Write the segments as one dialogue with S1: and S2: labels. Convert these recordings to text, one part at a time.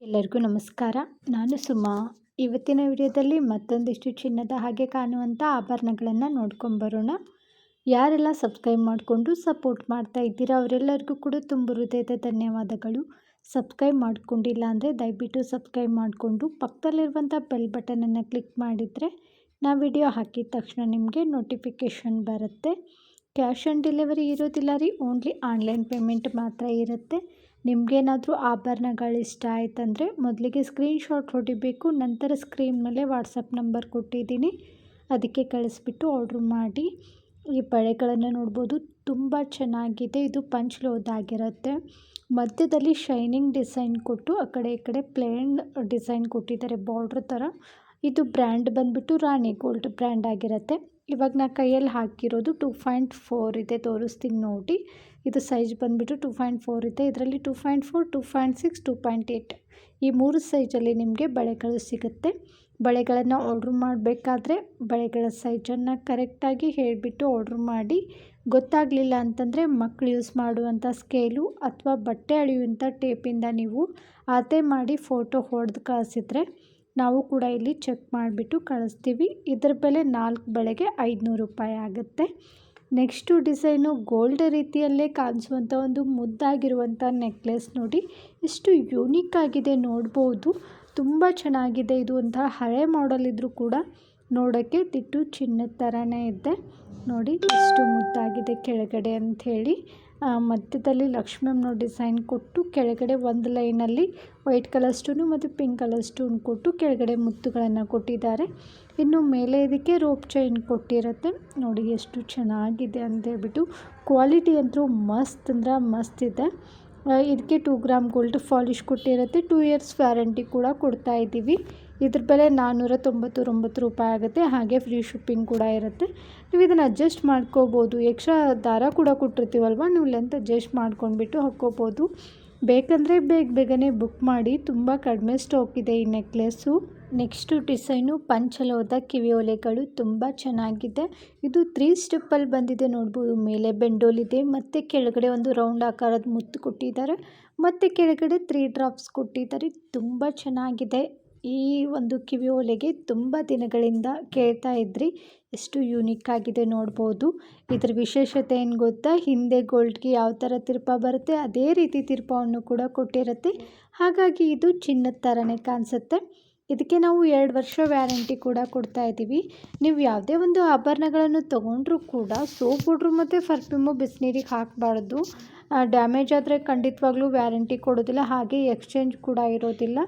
S1: ಎಲ್ಲರಿಗೂ ನಮಸ್ಕಾರ. ನಾನು ಸುಮಾ. ಇವತ್ತಿನ ವಿಡಿಯೋದಲ್ಲಿ ಮತ್ತೊಂದಿಷ್ಟು ಚಿನ್ನದ ಹಾಗೆ ಕಾಣುವಂಥ ಆಭರಣಗಳನ್ನು ನೋಡ್ಕೊಂಬರೋಣ. ಯಾರೆಲ್ಲ ಸಬ್ಸ್ಕ್ರೈಬ್ ಮಾಡಿಕೊಂಡು ಸಪೋರ್ಟ್ ಮಾಡ್ತಾ ಇದ್ದೀರಾ ಅವರೆಲ್ಲರಿಗೂ ಕೂಡ ತುಂಬ ಹೃದಯದ ಧನ್ಯವಾದಗಳು. ಸಬ್ಸ್ಕ್ರೈಬ್ ಮಾಡ್ಕೊಂಡಿಲ್ಲ ಅಂದರೆ ದಯವಿಟ್ಟು ಸಬ್ಸ್ಕ್ರೈಬ್ ಮಾಡಿಕೊಂಡು ಪಕ್ಕದಲ್ಲಿರುವಂಥ ಬೆಲ್ ಬಟನನ್ನು ಕ್ಲಿಕ್ ಮಾಡಿದರೆ ನಾ ವಿಡಿಯೋ ಹಾಕಿದ ತಕ್ಷಣ ನಿಮಗೆ ನೋಟಿಫಿಕೇಷನ್ ಬರುತ್ತೆ. ಕ್ಯಾಶ್ ಆನ್ ಡೆಲಿವರಿ ಇರೋದಿಲ್ಲ ರೀ, ಓನ್ಲಿ ಆನ್ಲೈನ್ ಪೇಮೆಂಟ್ ಮಾತ್ರ ಇರುತ್ತೆ. ನಿಮಗೇನಾದರೂ ಆಭರಣಗಳು ಇಷ್ಟ ಆಯ್ತಂದರೆ ಮೊದಲಿಗೆ ಸ್ಕ್ರೀನ್ಶಾಟ್ ಹೊಡಿಬೇಕು, ನಂತರ ಸ್ಕ್ರೀನ್ ಮೇಲೆ ವಾಟ್ಸಪ್ ನಂಬರ್ ಕೊಟ್ಟಿದ್ದೀನಿ, ಅದಕ್ಕೆ ಕಳಿಸ್ಬಿಟ್ಟು ಆರ್ಡ್ರ್ ಮಾಡಿ. ಈ ಬಳೆಗಳನ್ನು ನೋಡ್ಬೋದು, ತುಂಬ ಚೆನ್ನಾಗಿದೆ. ಇದು ಪಂಚ್ಲೋದಾಗಿರುತ್ತೆ. ಮಧ್ಯದಲ್ಲಿ ಶೈನಿಂಗ್ ಡಿಸೈನ್ ಕೊಟ್ಟು ಆ ಕಡೆ ಈ ಕಡೆ ಪ್ಲೇನ್ ಡಿಸೈನ್ ಕೊಟ್ಟಿದ್ದಾರೆ ಬಾರ್ಡ್ರ್ ಥರ. ಇದು ಬ್ರ್ಯಾಂಡ್ ಬಂದುಬಿಟ್ಟು ರಾಣಿ ಗೋಲ್ಡ್ ಬ್ರ್ಯಾಂಡ್ ಆಗಿರುತ್ತೆ. ಇವಾಗ ನಾ ಕೈಯಲ್ಲಿ ಹಾಕಿರೋದು 2.4 ಇದೆ, ತೋರಿಸ್ತೀನಿ ನೋಡಿ. ಇದು ಸೈಜ್ ಬಂದುಬಿಟ್ಟು 2.4 ಇದೆ. ಇದರಲ್ಲಿ 2.4, 2.6, 2.8 ಈ 3 ಸೈಜಲ್ಲಿ ನಿಮಗೆ ಬಳೆಗಳು ಸಿಗುತ್ತೆ. ಬಳೆಗಳನ್ನು ಆರ್ಡ್ರ್ ಮಾಡಬೇಕಾದ್ರೆ ಬಳೆಗಳ ಸೈಜನ್ನು ಕರೆಕ್ಟಾಗಿ ಹೇಳಿಬಿಟ್ಟು ಆರ್ಡ್ರ್ ಮಾಡಿ. ಗೊತ್ತಾಗಲಿಲ್ಲ ಅಂತಂದರೆ ಮಕ್ಕಳು ಯೂಸ್ ಮಾಡುವಂಥ ಸ್ಕೇಲು ಅಥವಾ ಬಟ್ಟೆ ಅಳೆಯುವಂಥ ಟೇಪಿಂದ ನೀವು ಅಳತೆ ಮಾಡಿ ಫೋಟೋ ಹೊಡೆದು ಕಳಿಸಿದ್ರೆ ನಾವು ಕೂಡ ಇಲ್ಲಿ ಚೆಕ್ ಮಾಡಿಬಿಟ್ಟು ಕಳಿಸ್ತೀವಿ. ಇದರ ಬೆಲೆ 4 ಬಳೆಗೆ 500 ರೂಪಾಯಿ ಆಗುತ್ತೆ. ನೆಕ್ಸ್ಟು ಡಿಸೈನು ಗೋಲ್ಡ್ ರೀತಿಯಲ್ಲೇ ಕಾಣಿಸುವಂಥ ಒಂದು ಮುದ್ದಾಗಿರುವಂಥ ನೆಕ್ಲೆಸ್ ನೋಡಿ, ಎಷ್ಟು ಯೂನಿಕ್ ಆಗಿದೆ ನೋಡ್ಬೋದು. ತುಂಬ ಚೆನ್ನಾಗಿದೆ. ಇದು ಒಂಥರ ಹಳೆ ಮಾಡೆಲ್ ಇದ್ದರೂ ಕೂಡ ನೋಡೋಕ್ಕೆ ದಿಟ್ಟು ಚಿನ್ನದ ಥರನೇ ಇದೆ ನೋಡಿ, ಎಷ್ಟು ಮುದ್ದಾಗಿದೆ ಕೆಳಗಡೆ ಅಂಥೇಳಿ. ಮಧ್ಯದಲ್ಲಿ ಲಕ್ಷ್ಮಮ್ಮನ ಡಿಸೈನ್ ಕೊಟ್ಟು ಕೆಳಗಡೆ ಒಂದು ಲೈನಲ್ಲಿ ವೈಟ್ ಕಲರ್ ಸ್ಟೋನು ಮತ್ತು ಪಿಂಕ್ ಕಲರ್ ಸ್ಟೋನ್ ಕೊಟ್ಟು ಕೆಳಗಡೆ ಮುತ್ತುಗಳನ್ನು ಕೊಟ್ಟಿದ್ದಾರೆ. ಇನ್ನು ಮೇಲೆ ಇದಕ್ಕೆ ರೋಪ್ ಚೈನ್ ಕೊಟ್ಟಿರುತ್ತೆ ನೋಡಿ, ಎಷ್ಟು ಚೆನ್ನಾಗಿದೆ ಅಂತ ಹೇಳ್ಬಿಟ್ಟು. ಕ್ವಾಲಿಟಿ ಅಂತೂ ಮಸ್ತ್ ಅಂದ್ರೆ ಮಸ್ತ್ ಇದೆ. ಇದಕ್ಕೆ 2 ಗ್ರಾಮ್ ಗೋಲ್ಡ್ ಪಾಲಿಶ್ ಕೊಟ್ಟಿರುತ್ತೆ. 2 ಇಯರ್ಸ್ ವ್ಯಾರಂಟಿ ಕೂಡ ಕೊಡ್ತಾ ಇದ್ದೀವಿ. ಇದ್ರ ಬೆಲೆ 499 ರೂಪಾಯಿ ಆಗುತ್ತೆ. ಹಾಗೆ ಫ್ರೀ ಶಿಪ್ಪಿಂಗ್ ಕೂಡ ಇರುತ್ತೆ. ನೀವು ಇದನ್ನು ಅಡ್ಜಸ್ಟ್ ಮಾಡ್ಕೋಬೋದು. ಎಕ್ಸ್ಟ್ರಾ ದಾರ ಕೂಡ ಕೊಟ್ಟಿರ್ತೀವಲ್ವ, ನೀವು ಲೆಂತ್ ಅಡ್ಜಸ್ಟ್ ಮಾಡ್ಕೊಂಡ್ಬಿಟ್ಟು ಹಾಕ್ಕೋಬೋದು. ಬೇಕಂದರೆ ಬೇಗನೆ ಬುಕ್ ಮಾಡಿ. ತುಂಬ ಕಡಿಮೆ ಸ್ಟಾಕ್ ಇದೆ ಈ ನೆಕ್ಲೆಸ್ಸು. ನೆಕ್ಸ್ಟು ಡಿಸೈನು ಪಂಚಲೋಹದ ಕಿವಿಯೋಲೆಗಳು, ತುಂಬ ಚೆನ್ನಾಗಿದೆ. ಇದು 3 ಸ್ಟೆಪ್ಪಲ್ಲಿ ಬಂದಿದೆ ನೋಡ್ಬೋದು. ಮೇಲೆ ಬೆಂಡೋಲಿದೆ ಮತ್ತು ಕೆಳಗಡೆ ಒಂದು ರೌಂಡ್ ಆಕಾರದ ಮುತ್ತು ಕೊಟ್ಟಿದ್ದಾರೆ ಮತ್ತು ಕೆಳಗಡೆ 3 ಡ್ರಾಪ್ಸ್ ಕೊಟ್ಟಿದ್ದಾರೆ. ತುಂಬ ಚೆನ್ನಾಗಿದೆ. ಈ ಒಂದು ಕಿವಿಯೋಲೆಗೆ ತುಂಬ ದಿನಗಳಿಂದ ಕೇಳ್ತಾ ಇದ್ರಿ, ಎಷ್ಟು ಯೂನಿಕ್ ಆಗಿದೆ ನೋಡ್ಬೋದು. ಇದ್ರ ವಿಶೇಷತೆ ಏನು ಗೊತ್ತಾ, ಹಿಂದೆ ಗೋಲ್ಡ್ಗೆ ಯಾವ ಥರ ತಿರ್ಪ ಬರುತ್ತೆ ಅದೇ ರೀತಿ ತಿರ್ಪವನ್ನು ಕೂಡ ಕೊಟ್ಟಿರುತ್ತೆ. ಹಾಗಾಗಿ ಇದು ಚಿನ್ನದ ಥರನೇ ಕಾಣಿಸುತ್ತೆ. ಇದಕ್ಕೆ ನಾವು 2 ವರ್ಷ ವ್ಯಾರಂಟಿ ಕೂಡ ಕೊಡ್ತಾ ಇದ್ದೀವಿ. ನೀವು ಯಾವುದೇ ಒಂದು ಆಭರಣಗಳನ್ನು ತೊಗೊಂಡ್ರೂ ಕೂಡ ಸೋಪ್ ಪೌಡ್ರು ಮತ್ತು ಪರ್ಫ್ಯೂಮು ಬಿಸಿನೀರಿಗೆ ಹಾಕಬಾರ್ದು. ಡ್ಯಾಮೇಜ್ ಆದರೆ ಖಂಡಿತವಾಗ್ಲೂ ವ್ಯಾರಂಟಿ ಕೊಡೋದಿಲ್ಲ, ಹಾಗೆ ಎಕ್ಸ್ಚೇಂಜ್ ಕೂಡ ಇರೋದಿಲ್ಲ.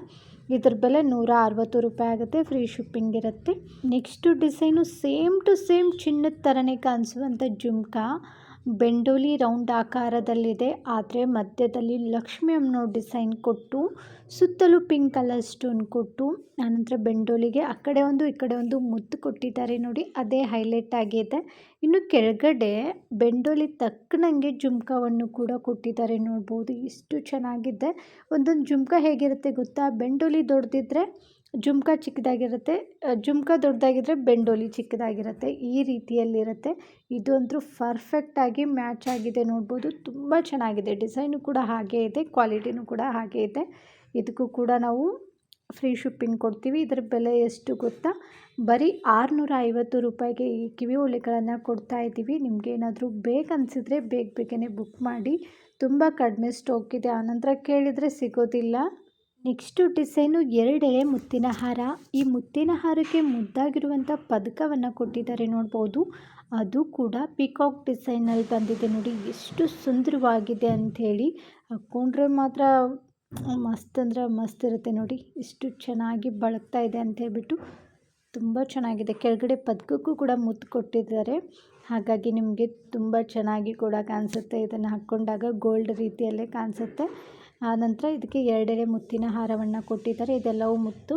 S1: ಇದ್ರ ಬೆಲೆ 160 ರೂಪಾಯಿ ಆಗುತ್ತೆ. ಫ್ರೀ ಶಿಪ್ಪಿಂಗ್ ಇರುತ್ತೆ. Next design same to same ಚಿನ್ನದ ಥರನೇ ಕಾಣಿಸುವಂಥ ಜುಮ್ಕಾ, ಬೆಂಡೋಲಿ ರೌಂಡ್ ಆಕಾರದಲ್ಲಿದೆ. ಆದರೆ ಮಧ್ಯದಲ್ಲಿ ಲಕ್ಷ್ಮಿ ಅಮ್ಮನೋ ಡಿಸೈನ್ ಕೊಟ್ಟು ಸುತ್ತಲೂ ಪಿಂಕ್ ಕಲರ್ ಸ್ಟೋನ್ ಕೊಟ್ಟು ಆನಂತರ ಬೆಂಡೋಲಿಗೆ ಆ ಕಡೆ ಒಂದು ಈ ಕಡೆ ಒಂದು ಮುತ್ತು ಕೊಟ್ಟಿದ್ದಾರೆ ನೋಡಿ, ಅದೇ ಹೈಲೈಟ್ ಆಗಿದೆ. ಇನ್ನು ಕೆಳಗಡೆ ಬೆಂಡೋಲಿ ತಕ್ಕನಂಗೆ ಜುಮ್ಕಾವನ್ನು ಕೂಡ ಕೊಟ್ಟಿದ್ದಾರೆ ನೋಡ್ಬೋದು, ಎಷ್ಟು ಚೆನ್ನಾಗಿದೆ. ಒಂದೊಂದು ಜುಮ್ಕಾ ಹೇಗಿರುತ್ತೆ ಗೊತ್ತಾ, ಬೆಂಡೋಲಿ ದೊಡ್ಡದಿದ್ರೆ ಜುಮ್ಕಾ ಚಿಕ್ಕದಾಗಿರುತ್ತೆ, ಜುಮ್ಕಾ ದೊಡ್ಡದಾಗಿದ್ದರೆ ಬೆಂಡೋಲಿ ಚಿಕ್ಕದಾಗಿರುತ್ತೆ, ಈ ರೀತಿಯಲ್ಲಿರುತ್ತೆ. ಇದಂತೂ ಪರ್ಫೆಕ್ಟಾಗಿ ಮ್ಯಾಚ್ ಆಗಿದೆ ನೋಡ್ಬೋದು. ತುಂಬ ಚೆನ್ನಾಗಿದೆ. ಡಿಸೈನು ಕೂಡ ಹಾಗೇ ಇದೆ, ಕ್ವಾಲಿಟಿನೂ ಕೂಡ ಹಾಗೇ ಇದೆ. ಇದಕ್ಕೂ ಕೂಡ ನಾವು ಫ್ರೀ ಶಿಪ್ಪಿಂಗ್ ಕೊಡ್ತೀವಿ. ಇದರ ಬೆಲೆ ಎಷ್ಟು ಗೊತ್ತಾ, ಬರೀ 650 ರೂಪಾಯಿಗೆ ಈ ಕಿವಿ ಓಲೆಗಳನ್ನು ಕೊಡ್ತಾ ಇದ್ದೀವಿ. ನಿಮಗೇನಾದರೂ ಬೇಕನ್ಸಿದ್ರೆ ಬೇಗನೆ ಬುಕ್ ಮಾಡಿ. ತುಂಬ ಕಡಿಮೆ ಸ್ಟಾಕ್ ಇದೆ, ಆನಂತರ ಕೇಳಿದರೆ ಸಿಗೋದಿಲ್ಲ. ನೆಕ್ಸ್ಟು ಡಿಸೈನು 2 ಎಳೆ ಮುತ್ತಿನ ಹಾರ. ಈ ಮುತ್ತಿನ ಹಾರಕ್ಕೆ ಮುದ್ದಾಗಿರುವಂಥ ಪದಕವನ್ನು ಕೊಟ್ಟಿದ್ದಾರೆ ನೋಡ್ಬೋದು. ಅದು ಕೂಡ ಪಿಕಾಕ್ ಡಿಸೈನಲ್ಲಿ ಬಂದಿದೆ ನೋಡಿ, ಎಷ್ಟು ಸುಂದರವಾಗಿದೆ ಅಂಥೇಳಿ. ಹಾಕ್ಕೊಂಡ್ರೆ ಮಾತ್ರ ಮಸ್ತ್ ಅಂದರೆ ಮಸ್ತ್ ಇರುತ್ತೆ ನೋಡಿ, ಎಷ್ಟು ಚೆನ್ನಾಗಿ ಬಳಕ್ತಾ ಇದೆ ಅಂತ ಹೇಳ್ಬಿಟ್ಟು. ತುಂಬ ಚೆನ್ನಾಗಿದೆ. ಕೆಳಗಡೆ ಪದಕಕ್ಕೂ ಕೂಡ ಮುತ್ತು ಕೊಟ್ಟಿದ್ದಾರೆ, ಹಾಗಾಗಿ ನಿಮಗೆ ತುಂಬ ಚೆನ್ನಾಗಿ ಕೂಡ ಕಾಣಿಸುತ್ತೆ. ಇದನ್ನು ಹಾಕ್ಕೊಂಡಾಗ ಗೋಲ್ಡ್ ರೀತಿಯಲ್ಲೇ ಕಾಣಿಸುತ್ತೆ. ಆನಂತರ ಇದಕ್ಕೆ 2 ಎಳೆ ಮುತ್ತಿನ ಹಾರವನ್ನು ಕೊಟ್ಟಿದ್ದಾರೆ. ಇದೆಲ್ಲವೂ ಮುತ್ತು.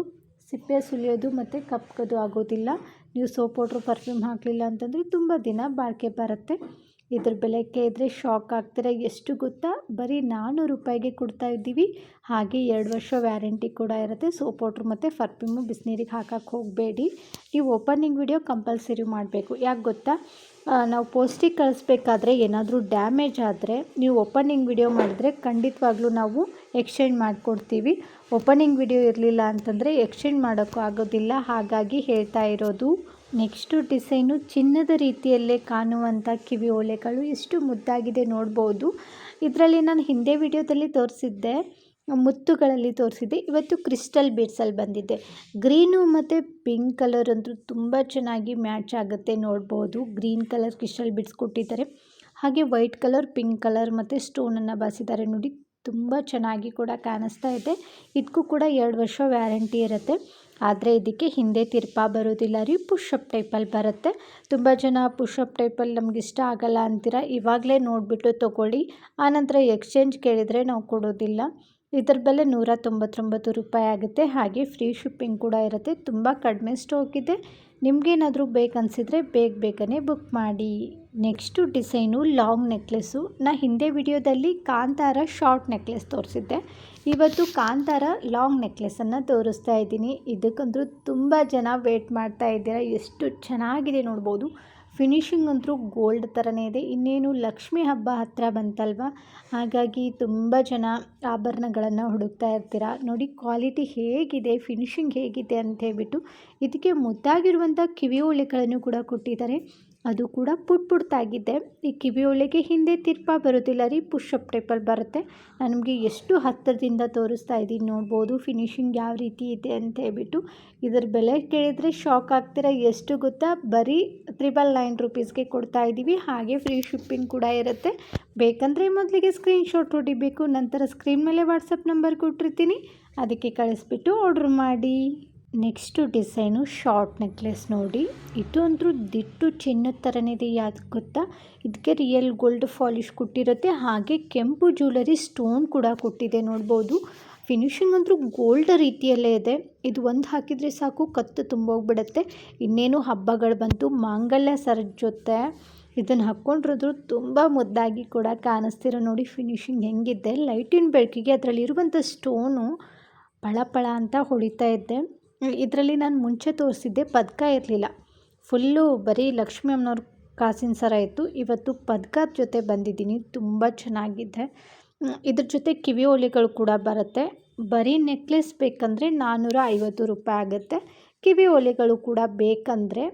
S1: ಸಿಪ್ಪೆ ಸುಲಿಯೋದು ಮತ್ತು ಕಪ್ಕೋದು ಆಗೋದಿಲ್ಲ. ನೀವು ಸೋಪ್ ಪೌಡ್ರು ಪರ್ಫ್ಯೂಮ್ ಹಾಕಲಿಲ್ಲ ಅಂತಂದರೆ ತುಂಬ ದಿನ ಬಾಳಿಕೆ ಬರುತ್ತೆ. ಇದ್ರ ಬೆಲೆ ಕೇಳಿದ್ರೆ ಶಾಕ್ ಆಗ್ತೀರ. ಎಷ್ಟು ಗೊತ್ತಾ, ಬರೀ 400 ರೂಪಾಯಿಗೆ ಕೊಡ್ತಾ ಇದ್ದೀವಿ. ಹಾಗೆ 2 ವರ್ಷ ವ್ಯಾರಂಟಿ ಕೂಡ ಇರುತ್ತೆ. ಸೋಪ್ ಪೌಡ್ರ್ ಮತ್ತು ಪರ್ಫ್ಯೂಮು ಬಿಸಿನೀರಿಗೆ ಹಾಕಕ್ಕೆ ಹೋಗಬೇಡಿ. ನೀವು ಓಪನಿಂಗ್ ವಿಡಿಯೋ ಕಂಪಲ್ಸರಿ ಮಾಡಬೇಕು. ಯಾಕೆ ಗೊತ್ತಾ, ನಾವು ಪೋಸ್ಟಿಗೆ ಕಳಿಸ್ಬೇಕಾದ್ರೆ ಏನಾದರೂ ಡ್ಯಾಮೇಜ್ ಆದರೆ ನೀವು ಓಪನಿಂಗ್ ವಿಡಿಯೋ ಮಾಡಿದ್ರೆ ಖಂಡಿತವಾಗ್ಲೂ ನಾವು ಎಕ್ಸ್ಚೇಂಜ್ ಮಾಡಿಕೊಡ್ತೀವಿ. ಓಪನಿಂಗ್ ವಿಡಿಯೋ ಇರಲಿಲ್ಲ ಅಂತಂದರೆ ಎಕ್ಸ್ಚೇಂಜ್ ಮಾಡೋಕ್ಕೂ ಆಗೋದಿಲ್ಲ. ಹಾಗಾಗಿ ಹೇಳ್ತಾ ಇರೋದು. ನೆಕ್ಸ್ಟು ಡಿಸೈನು ಚಿನ್ನದ ರೀತಿಯಲ್ಲೇ ಕಾಣುವಂಥ ಕಿವಿ ಓಲೆಗಳು ಎಷ್ಟು ಮುದ್ದಾಗಿದೆ ನೋಡ್ಬೋದು. ಇದರಲ್ಲಿ ನಾನು ಹಿಂದೆ ವಿಡಿಯೋದಲ್ಲಿ ತೋರಿಸಿದ್ದೆ, ಮುತ್ತುಗಳಲ್ಲಿ ತೋರಿಸಿದ್ದೆ. ಇವತ್ತು ಕ್ರಿಸ್ಟಲ್ ಬೀಡ್ಸಲ್ಲಿ ಬಂದಿದ್ದೆ. ಗ್ರೀನು ಮತ್ತು ಪಿಂಕ್ ಕಲರ್ ಅಂತೂ ತುಂಬ ಚೆನ್ನಾಗಿ ಮ್ಯಾಚ್ ಆಗುತ್ತೆ ನೋಡ್ಬೋದು. ಗ್ರೀನ್ ಕಲರ್ ಕ್ರಿಸ್ಟಲ್ ಬೀಡ್ಸ್ ಕೊಟ್ಟಿದ್ದಾರೆ. ಹಾಗೆ ವೈಟ್ ಕಲರ್, ಪಿಂಕ್ ಕಲರ್ ಮತ್ತು ಸ್ಟೋನನ್ನು ಬಾಸಿದ್ದಾರೆ ನೋಡಿ. ತುಂಬ ಚೆನ್ನಾಗಿ ಕೂಡ ಕಾಣಿಸ್ತಾ ಇದೆ. ಇದಕ್ಕೂ ಕೂಡ 2 ವರ್ಷ ವ್ಯಾರಂಟಿ ಇರುತ್ತೆ. ಆದರೆ ಇದಕ್ಕೆ ಹಿಂದೆ ತಿರ್ಪಾ ಬರೋದಿಲ್ಲ ರೀ, ಪುಷಪ್ ಟೈಪಲ್ಲಿ ಬರುತ್ತೆ. ತುಂಬ ಜನ ಪುಷಪ್ ಟೈಪಲ್ಲಿ ನಮ್ಗೆ ಇಷ್ಟ ಆಗಲ್ಲ ಅಂತೀರ. ಇವಾಗಲೇ ನೋಡಿಬಿಟ್ಟು ತೊಗೊಳ್ಳಿ. ಆನಂತರ ಎಕ್ಸ್ಚೇಂಜ್ ಕೇಳಿದರೆ ನಾವು ಕೊಡೋದಿಲ್ಲ. ಇದರ ಬೆಲೆ 199 ರೂಪಾಯಿ ಆಗುತ್ತೆ. ಹಾಗೆ ಫ್ರೀ ಶಿಪ್ಪಿಂಗ್ ಕೂಡ ಇರುತ್ತೆ. ತುಂಬ ಕಡಿಮೆ ಸ್ಟಾಕ್ ಇದೆ. ನಿಮಗೇನಾದರೂ ಬೇಕನ್ಸಿದ್ರೆ ಬೇಗನೆ ಬುಕ್ ಮಾಡಿ. Next design long necklace. ನಾನು ಹಿಂದೆ ವಿಡಿಯೋದಲ್ಲಿ ಕಾಂತಾರ ಶಾರ್ಟ್ ನೆಕ್ಲೆಸ್ ತೋರಿಸಿದ್ದೆ. ಇವತ್ತು ಕಾಂತಾರ ಲಾಂಗ್ ನೆಕ್ಲೆಸನ್ನು ತೋರಿಸ್ತಾ ಇದ್ದೀನಿ. ಇದಕ್ಕಂತೂ ತುಂಬ ಜನ ವೇಟ್ ಮಾಡ್ತಾ ಇದ್ದೀರಾ. ಎಷ್ಟು ಚೆನ್ನಾಗಿದೆ ನೋಡ್ಬೋದು. ಫಿನಿಶಿಂಗ್ ಅಂತೂ ಗೋಲ್ಡ್ ಥರನೇ ಇದೆ. ಇನ್ನೇನು ಲಕ್ಷ್ಮಿ ಹಬ್ಬ ಹತ್ತಿರ ಬಂತಲ್ವ, ಹಾಗಾಗಿ ತುಂಬ ಜನ ಆಭರಣಗಳನ್ನು ಹುಡುಕ್ತಾ ಇರ್ತೀರ. ನೋಡಿ ಕ್ವಾಲಿಟಿ ಹೇಗಿದೆ, ಫಿನಿಶಿಂಗ್ ಹೇಗಿದೆ ಅಂತ ಹೇಳ್ಬಿಟ್ಟು. ಇದಕ್ಕೆ ಮುದ್ದಾಗಿರುವಂಥ ಕಿವಿ ಓಲೆಗಳನ್ನು ಕೂಡ ಕೊಟ್ಟಿದ್ದಾರೆ. ಅದು ಕೂಡ ಪುಟ್ಟಾಗಿದೆ. ಈ ಕಿವಿ ಓಲೆಗೆ ಹಿಂದೆ ತಿರ್ಪಾ ಬರೋದಿಲ್ಲ ರೀ, ಪುಷಪ್ ಟೈಪಲ್ಲಿ ಬರುತ್ತೆ. ನಾನು ನಿಮಗೆ ಎಷ್ಟು ಹತ್ತಿರದಿಂದ ತೋರಿಸ್ತಾ ಇದ್ದೀನಿ ನೋಡ್ಬೋದು ಫಿನಿಶಿಂಗ್ ಯಾವ ರೀತಿ ಇದೆ ಅಂತ ಹೇಳ್ಬಿಟ್ಟು. ಇದರ ಬೆಲೆ ಕೇಳಿದರೆ ಶಾಕ್ ಆಗ್ತೀರ. ಎಷ್ಟು ಗೊತ್ತಾ, ಬರೀ 999 ರೂಪೀಸ್ಗೆ ಕೊಡ್ತಾ ಇದ್ದೀವಿ. ಹಾಗೆ ಫ್ರೀ ಶಿಪ್ಪಿಂಗ್ ಕೂಡ ಇರುತ್ತೆ. ಬೇಕಂದರೆ ಮೊದಲಿಗೆ ಸ್ಕ್ರೀನ್ಶಾಟ್ ಹೊಡಿಬೇಕು. ನಂತರ ಸ್ಕ್ರೀನ್ ಮೇಲೆ ವಾಟ್ಸಪ್ ನಂಬರ್ ಕೊಟ್ಟಿರ್ತೀನಿ, ಅದಕ್ಕೆ ಕಳಿಸ್ಬಿಟ್ಟು ಆರ್ಡ್ರ್ ಮಾಡಿ. ನೆಕ್ಸ್ಟು ಡಿಸೈನು ಶಾರ್ಟ್ ನೆಕ್ಲೆಸ್ ನೋಡಿ. ಇದು ಅಂತೂ ದಿಟ್ಟು ಚಿನ್ನದ ಥರನೇ ಇದೆ. ಯಾವ್ದು ಗೊತ್ತಾ, ಇದಕ್ಕೆ ರಿಯಲ್ ಗೋಲ್ಡ್ ಪಾಲಿಶ್ ಕೊಟ್ಟಿರುತ್ತೆ. ಹಾಗೆ ಕೆಂಪು ಜ್ಯುವೆಲರಿ ಸ್ಟೋನ್ ಕೂಡ ಕೊಟ್ಟಿದೆ ನೋಡ್ಬೋದು. ಫಿನಿಶಿಂಗ್ ಅಂತೂ ಗೋಲ್ಡ್ ರೀತಿಯಲ್ಲೇ ಇದೆ. ಇದು ಒಂದು ಹಾಕಿದರೆ ಸಾಕು, ಕತ್ತು ತುಂಬೋಗ್ಬಿಡುತ್ತೆ. ಇನ್ನೇನು ಹಬ್ಬಗಳು ಬಂತು, ಮಾಂಗಲ್ಯ ಸರದ ಜೊತೆ ಇದನ್ನು ಹಾಕ್ಕೊಂಡಿರೋದು ತುಂಬ ಮುದ್ದಾಗಿ ಕೂಡ ಕಾಣಿಸ್ತಿರೋ ನೋಡಿ. ಫಿನಿಶಿಂಗ್ ಹೆಂಗಿದೆ, ಲೈಟಿನ ಬೆಳಕಿಗೆ ಅದರಲ್ಲಿರುವಂಥ ಸ್ಟೋನು ಪಳ ಅಂತ ಹೊಡಿತಾ ಇದ್ದೆ. ಇದರಲ್ಲಿ ನಾನು ಮುಂಚೆ ತೋರಿಸಿದ್ದೆ ಪದಕ ಇರಲಿಲ್ಲ, ಫುಲ್ಲು ಬರೀ ಲಕ್ಷ್ಮಿ ಅಮ್ಮನವ್ರ ಕಾಸಿನ ಸರ ಇತ್ತು. ಇವತ್ತು ಪದಕದ ಜೊತೆ ಬಂದಿದ್ದೀನಿ. ತುಂಬ ಚೆನ್ನಾಗಿದೆ. ಇದ್ರ ಜೊತೆ ಕಿವಿ ಓಲೆಗಳು ಕೂಡ ಬರುತ್ತೆ. ಬರೀ ನೆಕ್ಲೆಸ್ ಬೇಕಂದರೆ 450 ರೂಪಾಯಿ ಆಗುತ್ತೆ. ಕಿವಿ ಓಲೆಗಳು ಕೂಡ ಬೇಕಂದರೆ,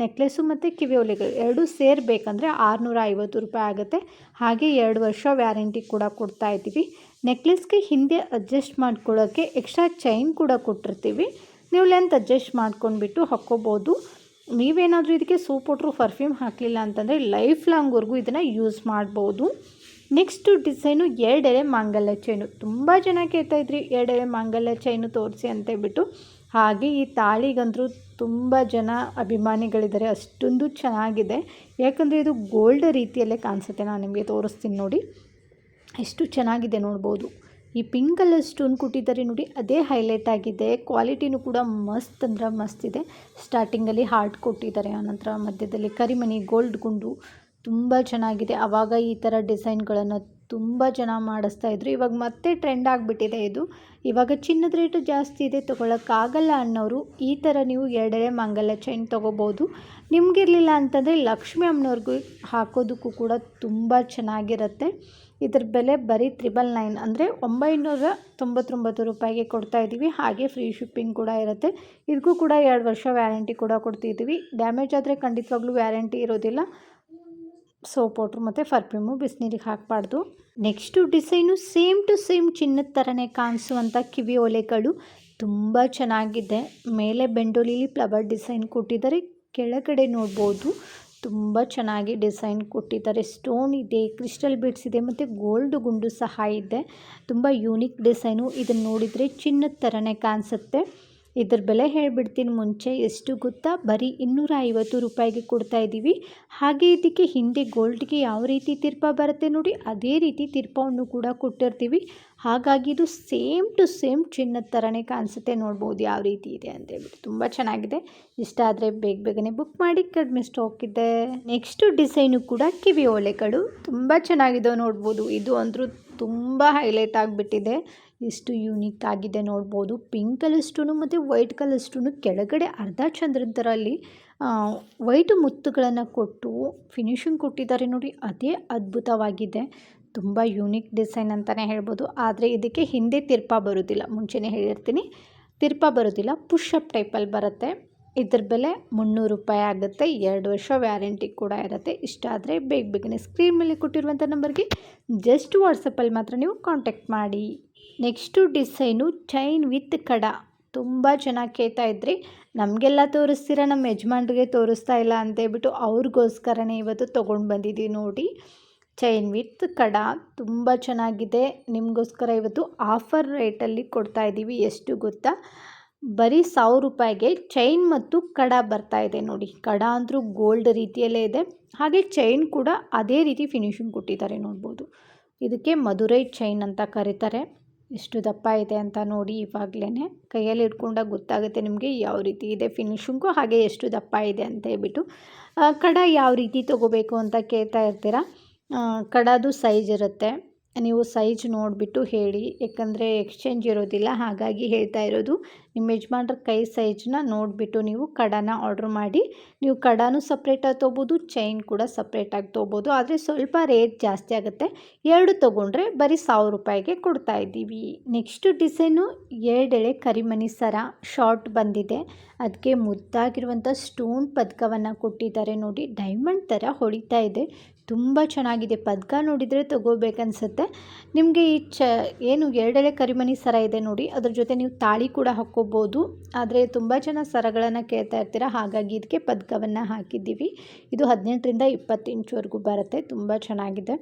S1: ನೆಕ್ಲೆಸ್ಸು ಮತ್ತು ಕಿವಿ ಓಲೆಗಳು ಎರಡೂ ಸೇರಬೇಕಂದ್ರೆ 650 ರೂಪಾಯಿ ಆಗುತ್ತೆ. ಹಾಗೆ 2 ವರ್ಷ ವ್ಯಾರಂಟಿ ಕೂಡ ಕೊಡ್ತಾ ಇದ್ದೀವಿ. ನೆಕ್ಲೆಸ್ಗೆ ಹಿಂದೆ ಅಡ್ಜಸ್ಟ್ ಮಾಡ್ಕೊಳ್ಳೋಕ್ಕೆ ಎಕ್ಸ್ಟ್ರಾ ಚೈನ್ ಕೂಡ ಕೊಟ್ಟಿರ್ತೀವಿ. ನೀವು ಲೆಂತ್ ಅಡ್ಜಸ್ಟ್ ಮಾಡ್ಕೊಂಡ್ಬಿಟ್ಟು ಹಾಕ್ಕೋಬೋದು. ನೀವೇನಾದರೂ ಇದಕ್ಕೆ ಸೋಪ್ ಪೌಡ್ರು ಪರ್ಫ್ಯೂಮ್ ಹಾಕಲಿಲ್ಲ ಅಂತಂದರೆ ಲೈಫ್ ಲಾಂಗ್ವರೆಗೂ ಇದನ್ನು ಯೂಸ್ ಮಾಡ್ಬೋದು. ನೆಕ್ಸ್ಟು ಡಿಸೈನು 2 ಎಳೆ ಮಾಂಗಲ್ಯ ಚೈನು. ತುಂಬ ಜನ ಕೇಳ್ತಾಯಿದ್ರಿ 2 ಎಳೆ ಮಾಂಗಲ್ಯ ಚೈನು ತೋರಿಸಿ ಅಂತೇಳ್ಬಿಟ್ಟು. ಹಾಗೆ ಈ ತಾಳಿಗಂತೂ ತುಂಬ ಜನ ಅಭಿಮಾನಿಗಳಿದ್ದಾರೆ. ಅಷ್ಟೊಂದು ಚೆನ್ನಾಗಿದೆ. ಯಾಕಂದರೆ ಇದು ಗೋಲ್ಡ್ ರೀತಿಯಲ್ಲೇ ಕಾಣಿಸುತ್ತೆ. ನಾನು ನಿಮಗೆ ತೋರಿಸ್ತೀನಿ ನೋಡಿ, ಎಷ್ಟು ಚೆನ್ನಾಗಿದೆ ನೋಡ್ಬೋದು. ಈ ಪಿಂಕ್ ಕಲರ್ ಸ್ಟೋನ್ ಕೊಟ್ಟಿದ್ದಾರೆ ನೋಡಿ, ಅದೇ ಹೈಲೈಟ್ ಆಗಿದೆ. ಕ್ವಾಲಿಟಿನೂ ಕೂಡ ಮಸ್ತ್ ಅಂದ್ರೆ ಮಸ್ತ್ ಇದೆ. ಸ್ಟಾರ್ಟಿಂಗಲ್ಲಿ ಹಾರ್ಟ್ ಕೊಟ್ಟಿದ್ದಾರೆ, ಆನಂತರ ಮಧ್ಯದಲ್ಲಿ ಕರಿಮಣಿ ಗೋಲ್ಡ್ ಗುಂಡು. ತುಂಬ ಚೆನ್ನಾಗಿದೆ. ಆವಾಗ ಈ ಥರ ಡಿಸೈನ್ಗಳನ್ನು ತುಂಬ ಜನ ಮಾಡಿಸ್ತಾಯಿದ್ರು. ಇವಾಗ ಮತ್ತೆ ಟ್ರೆಂಡ್ ಆಗಿಬಿಟ್ಟಿದೆ ಇದು. ಇವಾಗ ಚಿನ್ನದ ರೇಟು ಜಾಸ್ತಿ ಇದೆ, ತೊಗೊಳಕ್ಕಾಗಲ್ಲ ಅನ್ನೋರು ಈ ಥರ ನೀವು 2 ಎಳೆ ಮಾಂಗಲ್ಯ ಚೈನ್ ತೊಗೋಬೋದು. ನಿಮಗಿರಲಿಲ್ಲ ಅಂತಂದರೆ ಲಕ್ಷ್ಮಿ ಅಮ್ಮನವ್ರಿಗೂ ಹಾಕೋದಕ್ಕೂ ಕೂಡ ತುಂಬ ಚೆನ್ನಾಗಿರುತ್ತೆ. ಇದರ ಬೆಲೆ ಬರೀ 999 ಅಂದರೆ 999 ರೂಪಾಯಿಗೆ ಕೊಡ್ತಾ ಇದ್ದೀವಿ. ಹಾಗೆ ಫ್ರೀ ಶಿಪ್ಪಿಂಗ್ ಕೂಡ ಇರುತ್ತೆ. ಇದಕ್ಕೂ ಕೂಡ 2 ವರ್ಷ ವ್ಯಾರಂಟಿ ಕೂಡ ಕೊಡ್ತಿದ್ದೀವಿ. ಡ್ಯಾಮೇಜ್ ಆದರೆ ಖಂಡಿತವಾಗ್ಲೂ ವ್ಯಾರಂಟಿ ಇರೋದಿಲ್ಲ. ಸೋಪ್ ಪೌಡ್ರು ಮತ್ತು ಪರ್ಫ್ಯೂಮು ಬಿಸಿನೀರಿಗೆ ಹಾಕಬಾರ್ದು. Next design same to same ಚಿನ್ನದ ಥರನೇ ಕಾಣಿಸುವಂಥ ಕಿವಿ ಓಲೆಗಳು ತುಂಬ ಚೆನ್ನಾಗಿದೆ. ಮೇಲೆ ಬೆಂಡೋಲಿಲಿ ಫ್ಲವರ್ ಡಿಸೈನ್ ಕೊಟ್ಟಿದ್ದಾರೆ. ಕೆಳಗಡೆ ನೋಡ್ಬೋದು ತುಂಬ ಚೆನ್ನಾಗಿ ಡಿಸೈನ್ ಕೊಟ್ಟಿದ್ದಾರೆ. ಸ್ಟೋನ್ ಇದೆ, ಕ್ರಿಸ್ಟಲ್ ಬೀಡ್ಸ್ ಇದೆ ಮತ್ತು ಗೋಲ್ಡ್ ಗುಂಡು ಸಹ ಇದೆ. ತುಂಬ ಯೂನಿಕ್ ಡಿಸೈನು. ಇದನ್ನು ನೋಡಿದರೆ ಚಿನ್ನದ ಥರನೇ ಕಾಣಿಸುತ್ತೆ. ಇದ್ರ ಬೆಲೆ ಹೇಳಿಬಿಡ್ತೀನಿ ಮುಂಚೆ, ಎಷ್ಟು ಗೊತ್ತಾ, ಬರೀ 250 ರೂಪಾಯಿಗೆ ಕೊಡ್ತಾ ಇದ್ದೀವಿ. ಹಾಗೆ ಇದಕ್ಕೆ ಹಿಂದೆ ಗೋಲ್ಡ್ಗೆ ಯಾವ ರೀತಿ ತಿರ್ಪಾ ಬರುತ್ತೆ ನೋಡಿ, ಅದೇ ರೀತಿ ತಿರ್ಪವನ್ನು ಕೂಡ ಕೊಟ್ಟಿರ್ತೀವಿ. ಹಾಗಾಗಿ ಇದು ಸೇಮ್ ಟು ಸೇಮ್ ಚಿನ್ನದ ಥರನೇ ಕಾಣಿಸುತ್ತೆ. ನೋಡ್ಬೋದು ಯಾವ ರೀತಿ ಇದೆ ಅಂತ ಹೇಳ್ಬಿಟ್ಟು. ತುಂಬ ಚೆನ್ನಾಗಿದೆ. ಇಷ್ಟ ಆದರೆ ಬೇಗನೆ ಬುಕ್ ಮಾಡಿ, ಕಡಿಮೆ ಸ್ಟಾಕ್ ಇದೆ. ನೆಕ್ಸ್ಟು ಡಿಸೈನು ಕೂಡ ಕಿವಿ ಓಲೆಗಳು ತುಂಬ ಚೆನ್ನಾಗಿದೆ ನೋಡ್ಬೋದು. ಇದು ಅಂದರೂ ತುಂಬ ಹೈಲೈಟ್ ಆಗಿಬಿಟ್ಟಿದೆ. ಎಷ್ಟು ಯೂನಿಕ್ ಆಗಿದೆ ನೋಡ್ಬೋದು. ಪಿಂಕ್ ಕಲರ್ ಸ್ಟೋನು ಮತ್ತು ವೈಟ್ ಕಲರ್ ಸ್ಟೋನು ಕೆಳಗಡೆ ಅರ್ಧ ಚಂದ್ರನ ಥರ ಅಲ್ಲಿ ವೈಟ್ ಮುತ್ತುಗಳನ್ನು ಕೊಟ್ಟು ಫಿನಿಶಿಂಗ್ ಕೊಟ್ಟಿದ್ದಾರೆ ನೋಡಿ. ಅದೇ ಅದ್ಭುತವಾಗಿದೆ. ತುಂಬ ಯೂನಿಕ್ ಡಿಸೈನ್ ಅಂತಲೇ ಹೇಳ್ಬೋದು. ಆದರೆ ಇದಕ್ಕೆ ಹಿಂದೆ ತಿರ್ಪ ಬರೋದಿಲ್ಲ, ಮುಂಚೆನೇ ಹೇಳಿರ್ತೀನಿ, ತಿರ್ಪ ಬರೋದಿಲ್ಲ. ಪುಷಪ್ ಟೈಪಲ್ಲಿ ಬರುತ್ತೆ. ಇದ್ರ ಬೆಲೆ 300 ರೂಪಾಯಿ ಆಗುತ್ತೆ. 2 ವರ್ಷ ವ್ಯಾರಂಟಿ ಕೂಡ ಇರುತ್ತೆ. ಇಷ್ಟ ಆದರೆ ಬೇಗನೆ ಸ್ಕ್ರೀನ್ ಮೇಲೆ ಕೊಟ್ಟಿರುವಂಥ ನಂಬರ್ಗೆ ಜಸ್ಟ್ ವಾಟ್ಸಪ್ಪಲ್ಲಿ ಮಾತ್ರ ನೀವು ಕಾಂಟ್ಯಾಕ್ಟ್ ಮಾಡಿ. ನೆಕ್ಸ್ಟು ಡಿಸೈನು ಚೈನ್ ವಿತ್ ಕಡ. ತುಂಬ ಚೆನ್ನಾಗಿ ಕೇಳ್ತಾ ಇದ್ರಿ, ನಮಗೆಲ್ಲ ತೋರಿಸ್ತೀರ, ನಮ್ಮ ಯಜಮಾನ್ರಿಗೆ ತೋರಿಸ್ತಾ ಇಲ್ಲ ಅಂತೇಳ್ಬಿಟ್ಟು ಅವ್ರಿಗೋಸ್ಕರನೇ ಇವತ್ತು ತೊಗೊಂಡು ಬಂದಿದ್ದೀವಿ ನೋಡಿ. ಚೈನ್ ವಿತ್ ಕಡ ತುಂಬ ಚೆನ್ನಾಗಿದೆ. ನಿಮಗೋಸ್ಕರ ಇವತ್ತು ಆಫರ್ ರೇಟಲ್ಲಿ ಕೊಡ್ತಾಯಿದ್ದೀವಿ. ಎಷ್ಟು ಗೊತ್ತಾ, ಬರೀ 1000 ರೂಪಾಯಿಗೆ ಚೈನ್ ಮತ್ತು ಕಡ ಬರ್ತಾ ಇದೆ ನೋಡಿ. ಕಡ ಅಂತೂ ಗೋಲ್ಡ್ ರೀತಿಯಲ್ಲೇ ಇದೆ, ಹಾಗೆ ಚೈನ್ ಕೂಡ ಅದೇ ರೀತಿ ಫಿನಿಶಿಂಗ್ ಕೊಟ್ಟಿದ್ದಾರೆ ನೋಡ್ಬೋದು. ಇದಕ್ಕೆ ಮಧುರೈ ಚೈನ್ ಅಂತ ಕರೀತಾರೆ. ಎಷ್ಟು ದಪ್ಪ ಇದೆ ಅಂತ ನೋಡಿ. ಇವಾಗಲೇ ಕೈಯಲ್ಲಿ ಇಟ್ಕೊಂಡಾಗ ಗೊತ್ತಾಗುತ್ತೆ ನಿಮಗೆ ಯಾವ ರೀತಿ ಇದೆ ಫಿನಿಶಿಂಗು, ಹಾಗೆ ಎಷ್ಟು ದಪ್ಪ ಇದೆ ಅಂತ ಹೇಳ್ಬಿಟ್ಟು. ಕಡ ಯಾವ ರೀತಿ ತೊಗೋಬೇಕು ಅಂತ ಕೇಳ್ತಾ ಇರ್ತೀರ. ಕಡದು ಸೈಜ್ ಇರುತ್ತೆ, ನೀವು ಸೈಜ್ ನೋಡಿಬಿಟ್ಟು ಹೇಳಿ, ಯಾಕಂದರೆ ಎಕ್ಸ್ಚೇಂಜ್ ಇರೋದಿಲ್ಲ. ಹಾಗಾಗಿ ಹೇಳ್ತಾ ಇರೋದು, ನಿಮ್ಮ ಯಜಮಾನ್ರ ಕೈ ಸೈಜನ್ನ ನೋಡಿಬಿಟ್ಟು ನೀವು ಕಡನ ಆರ್ಡ್ರ್ ಮಾಡಿ. ನೀವು ಕಡನೂ ಸಪ್ರೇಟಾಗಿ ತೊಗೋಬೋದು, ಚೈನ್ ಕೂಡ ಸಪ್ರೇಟಾಗಿ ತೊಗೋಬೋದು. ಆದರೆ ಸ್ವಲ್ಪ ರೇಟ್ ಜಾಸ್ತಿ ಆಗುತ್ತೆ. 2 ತೊಗೊಂಡ್ರೆ ಬರೀ 1000 ರೂಪಾಯಿಗೆ ಕೊಡ್ತಾ ಇದ್ದೀವಿ. ನೆಕ್ಸ್ಟು ಡಿಸೈನು 2 ಎಳೆ ಕರಿಮಣಿ ಸರ ಶಾರ್ಟ್ ಬಂದಿದೆ. ಅದಕ್ಕೆ ಮುದ್ದಾಗಿರುವಂಥ ಸ್ಟೋನ್ ಪದಕವನ್ನು ಕೊಟ್ಟಿದ್ದಾರೆ ನೋಡಿ. ಡೈಮಂಡ್ ಥರ ಹೊಳಿತಾ ಇದೆ. ತುಂಬ ಚೆನ್ನಾಗಿದೆ. ಪದಕ ನೋಡಿದರೆ ತೊಗೋಬೇಕನ್ಸುತ್ತೆ ನಿಮಗೆ. ಈ ಏನು 2 ಎಳೆ ಕರಿಮಣಿ ಸರ ಇದೆ ನೋಡಿ, ಅದ್ರ ಜೊತೆ ನೀವು ತಾಳಿ ಕೂಡ ಹಾಕ್ಕೋಬೋದು. ಆದರೆ ತುಂಬ ಜನ ಸರಗಳನ್ನು ಕೇಳ್ತಾ ಇರ್ತೀರ, ಹಾಗಾಗಿ ಇದಕ್ಕೆ ಪದಕವನ್ನು ಹಾಕಿದ್ದೀವಿ. ಇದು 18ರಿಂದ 20 ಇಂಚ್ವರೆಗೂ ಬರುತ್ತೆ. ತುಂಬ ಚೆನ್ನಾಗಿದೆ.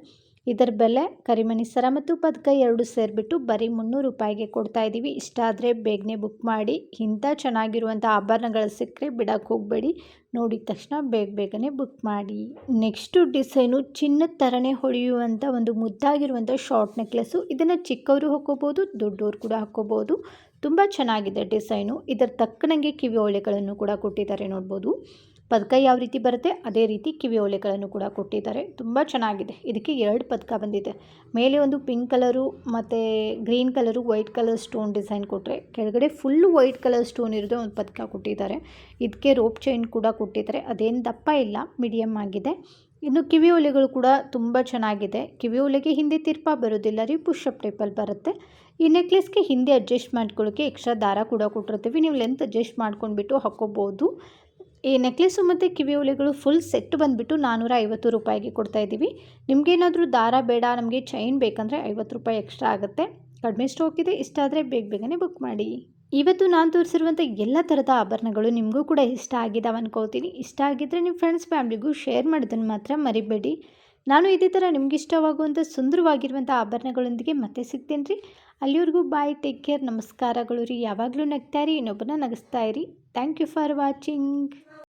S1: ಇದರ ಬೆಲೆ ಕರಿಮಣಿ ಸರ ಮತ್ತು ಪದಕ 2 ಸೇರಿಬಿಟ್ಟು ಬರೀ 300 ರೂಪಾಯಿಗೆ ಕೊಡ್ತಾ ಇದ್ದೀವಿ. ಇಷ್ಟ ಆದರೆ ಬೇಗನೆ ಬುಕ್ ಮಾಡಿ. ಇಂಥ ಚೆನ್ನಾಗಿರುವಂಥ ಆಭರಣಗಳು ಸಿಕ್ಕರೆ ಬಿಡೋಕ್ಕೆ ಹೋಗಬೇಡಿ. ನೋಡಿದ ತಕ್ಷಣ ಬೇಗನೆ ಬುಕ್ ಮಾಡಿ. ನೆಕ್ಸ್ಟು ಡಿಸೈನು ಚಿನ್ನದ ಥರನೇ ಹೊಳೆಯುವಂಥ ಒಂದು ಮುದ್ದಾಗಿರುವಂಥ ಶಾರ್ಟ್ ನೆಕ್ಲೆಸ್ಸು. ಇದನ್ನು ಚಿಕ್ಕವರು ಹಾಕ್ಕೋಬೋದು, ದೊಡ್ಡವರು ಕೂಡ ಹಾಕ್ಕೋಬೋದು. ತುಂಬ ಚೆನ್ನಾಗಿದೆ ಡಿಸೈನು. ಇದರ ತಕ್ಕನಂಗೆ ಕಿವಿ ಓಲೆಗಳನ್ನು ಕೂಡ ಕೊಟ್ಟಿದ್ದಾರೆ ನೋಡ್ಬೋದು. ಪದಕ ಯಾವ ರೀತಿ ಬರುತ್ತೆ ಅದೇ ರೀತಿ ಕಿವಿ ಓಲೆಗಳನ್ನು ಕೂಡ ಕೊಟ್ಟಿದ್ದಾರೆ. ತುಂಬ ಚೆನ್ನಾಗಿದೆ. ಇದಕ್ಕೆ 2 ಪದಕ ಬಂದಿದೆ. ಮೇಲೆ ಒಂದು ಪಿಂಕ್ ಕಲರು ಮತ್ತು green colour white colour stone design ಕೊಟ್ಟರೆ, ಕೆಳಗಡೆ ಫುಲ್ಲು ವೈಟ್ ಕಲರ್ ಸ್ಟೋನ್ ಇರೋದು ಒಂದು ಪದಕ ಕೊಟ್ಟಿದ್ದಾರೆ. ಇದಕ್ಕೆ ರೋಪ್ ಚೈನ್ ಕೂಡ ಕೊಟ್ಟಿದ್ದಾರೆ. ಅದೇನು ದಪ್ಪ ಇಲ್ಲ, ಮೀಡಿಯಮ್ ಆಗಿದೆ. ಇನ್ನು ಕಿವಿ ಓಲೆಗಳು ಕೂಡ ತುಂಬ ಚೆನ್ನಾಗಿದೆ. ಕಿವಿ ಓಲೆಗೆ ಹಿಂದೆ ತಿರ್ಪ ಬರೋದಿಲ್ಲ ರೀ, ಪುಷಪ್ ಟೈಪಲ್ಲಿ ಬರುತ್ತೆ. ಈ ನೆಕ್ಲೆಸ್ಗೆ ಹಿಂದೆ ಅಡ್ಜಸ್ಟ್ ಮಾಡ್ಕೊಳ್ಳೋಕ್ಕೆ ಎಕ್ಸ್ಟ್ರಾ ದಾರ ಕೂಡ ಕೊಟ್ಟಿರ್ತೀವಿ. ನೀವು ಲೆಂತ್ ಅಡ್ಜಸ್ಟ್ ಮಾಡ್ಕೊಂಡ್ಬಿಟ್ಟು ಹಾಕ್ಕೋಬೋದು. ಈ ನೆಕ್ಲೆಸ್ಸು ಮತ್ತು ಕಿವಿ ಓಲೆಗಳು ಫುಲ್ ಸೆಟ್ ಬಂದುಬಿಟ್ಟು 450 ರೂಪಾಯಿಗೆ ಕೊಡ್ತಾಯಿದ್ದೀವಿ. ನಿಮಗೇನಾದರೂ ದಾರ ಬೇಡ, ನಮಗೆ ಚೈನ್ ಬೇಕಂದರೆ 50 ರೂಪಾಯಿ ಎಕ್ಸ್ಟ್ರಾ ಆಗುತ್ತೆ. ಕಡಿಮೆ ಸ್ಟಾಕ್ ಇದೆ. ಇಷ್ಟ ಆದರೆ ಬೇಗನೆ ಬುಕ್ ಮಾಡಿ. ಇವತ್ತು ನಾನು ತೋರಿಸಿರುವಂಥ ಎಲ್ಲ ಥರದ ಆಭರಣಗಳು ನಿಮಗೂ ಕೂಡ ಇಷ್ಟ ಆಗಿದ್ದಾವೆ ಅನ್ಕೋತೀನಿ. ಇಷ್ಟ ಆಗಿದ್ದರೆ ನಿಮ್ಮ ಫ್ರೆಂಡ್ಸ್ ಫ್ಯಾಮ್ಲಿಗೂ ಶೇರ್ ಮಾಡೋದನ್ನು ಮಾತ್ರ ಮರಿಬೇಡಿ. ನಾನು ಇದೇ ಥರ ನಿಮ್ಗೆ ಇಷ್ಟವಾಗುವಂಥ ಸುಂದರವಾಗಿರುವಂಥ ಆಭರಣಗಳೊಂದಿಗೆ ಮತ್ತೆ ಸಿಗ್ತೇನೆ ರೀ. ಅಲ್ಲಿವರೆಗೂ ಬಾಯ್, ಟೇಕ್ ಕೇರ್, ನಮಸ್ಕಾರಗಳು ರೀ. ಯಾವಾಗಲೂ ನಗ್ತಾ ಇರಿ, ಇನ್ನೊಬ್ಬರನ್ನ ನಗಿಸ್ತಾ ಇರಿ. Thank you for watching.